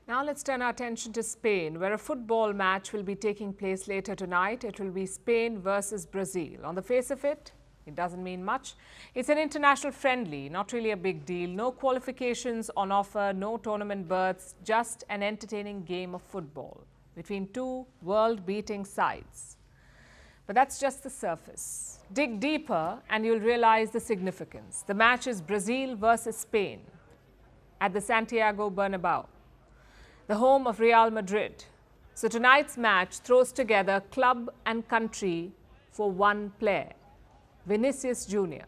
Now let's turn our attention to Spain, where a football match will be taking place later tonight. It will be Spain versus Brazil. On the face of it, it doesn't mean much. It's an international friendly, not really a big deal. No qualifications on offer, no tournament berths, just an entertaining game of football between two world-beating sides. But that's just the surface. Dig deeper and you'll realize the significance. The match is Brazil versus Spain at the Santiago Bernabeu, the home of Real Madrid. So tonight's match throws together club and country for one player, Vinicius Junior.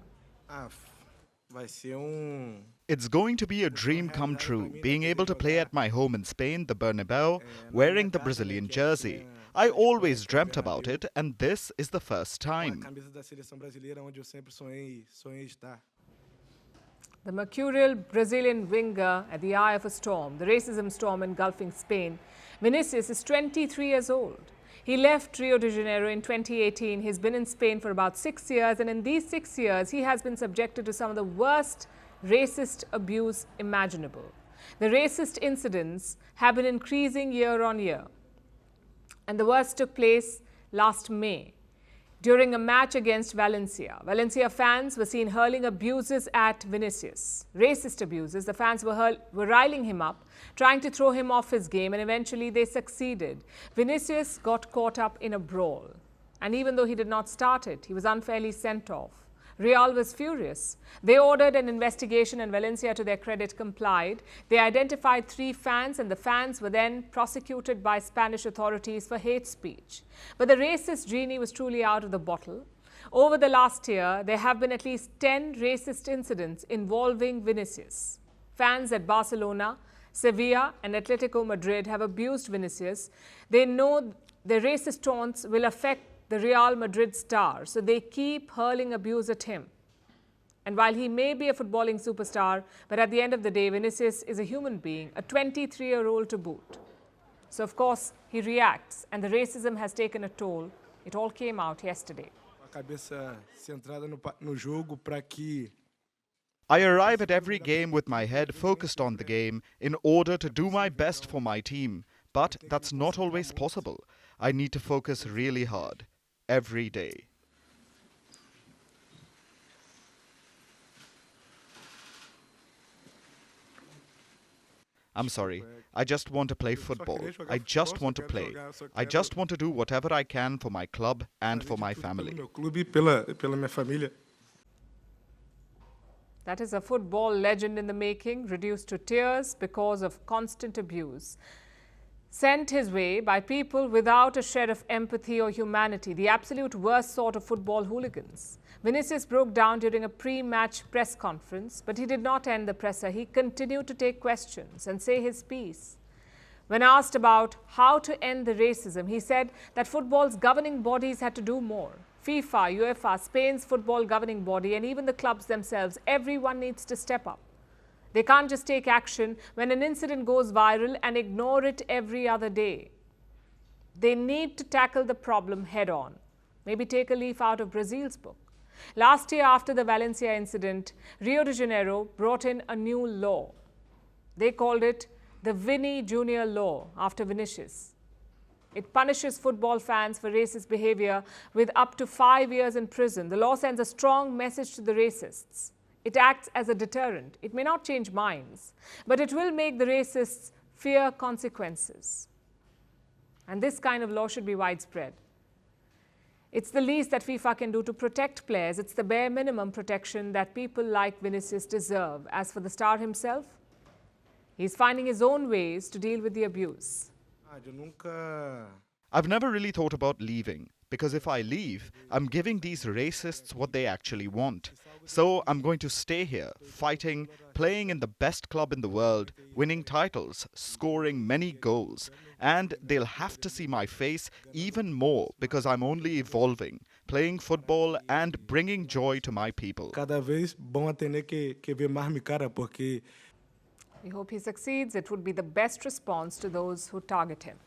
It's going to be a dream come true, being able to play at my home in Spain, the Bernabeu, wearing the Brazilian jersey. I always dreamt about it, and this is the first time. The mercurial Brazilian winger at the eye of a storm, the racism storm engulfing Spain, Vinicius is 23 years old. He left Rio de Janeiro in 2018. He's been in Spain for about 6 years, and in these 6 years, he has been subjected to some of the worst racist abuse imaginable. The racist incidents have been increasing year on year, and the worst took place last May during a match against Valencia. Valencia fans were seen hurling abuses at Vinicius, racist abuses. The fans were riling him up, trying to throw him off his game, and eventually they succeeded. Vinicius got caught up in a brawl, and even though he did not start it, he was unfairly sent off. Real was furious. They ordered an investigation, and Valencia, to their credit, complied. They identified 3 fans, and the fans were then prosecuted by Spanish authorities for hate speech. But the racist genie was truly out of the bottle. Over the last year, there have been at least 10 racist incidents involving Vinicius. Fans at Barcelona, Sevilla and Atletico Madrid have abused Vinicius. They know the racist taunts will affect the Real Madrid star, so they keep hurling abuse at him. And while he may be a footballing superstar, but at the end of the day, Vinicius is a human being, a 23-year-old to boot. So of course, he reacts, and the racism has taken a toll. It all came out yesterday. I arrive at every game with my head focused on the game in order to do my best for my team. But that's not always possible. I need to focus really hard every day. I'm sorry. I just want to play football. I just want to play. I just want to do whatever I can for my club and for my family. That is a football legend in the making, reduced to tears because of constant abuse sent his way by people without a shred of empathy or humanity, the absolute worst sort of football hooligans. Vinicius broke down during a pre-match press conference, but he did not end the presser. He continued to take questions and say his piece. When asked about how to end the racism, he said that football's governing bodies had to do more. FIFA, UEFA, Spain's football governing body, and even the clubs themselves, everyone needs to step up. They can't just take action when an incident goes viral and ignore it every other day. They need to tackle the problem head on. Maybe take a leaf out of Brazil's book. Last year, after the Valencia incident, Rio de Janeiro brought in a new law. They called it the Vinny Junior law after Vinicius. It punishes football fans for racist behavior with up to 5 years in prison. The law sends a strong message to the racists. It acts as a deterrent. It may not change minds, but it will make the racists fear consequences. And this kind of law should be widespread. It's the least that FIFA can do to protect players. It's the bare minimum protection that people like Vinicius deserve. As for the star himself, he's finding his own ways to deal with the abuse. I've never really thought about leaving, because if I leave, I'm giving these racists what they actually want. So I'm going to stay here, fighting, playing in the best club in the world, winning titles, scoring many goals. And they'll have to see my face even more because I'm only evolving, playing football and bringing joy to my people. We hope he succeeds. It would be the best response to those who target him.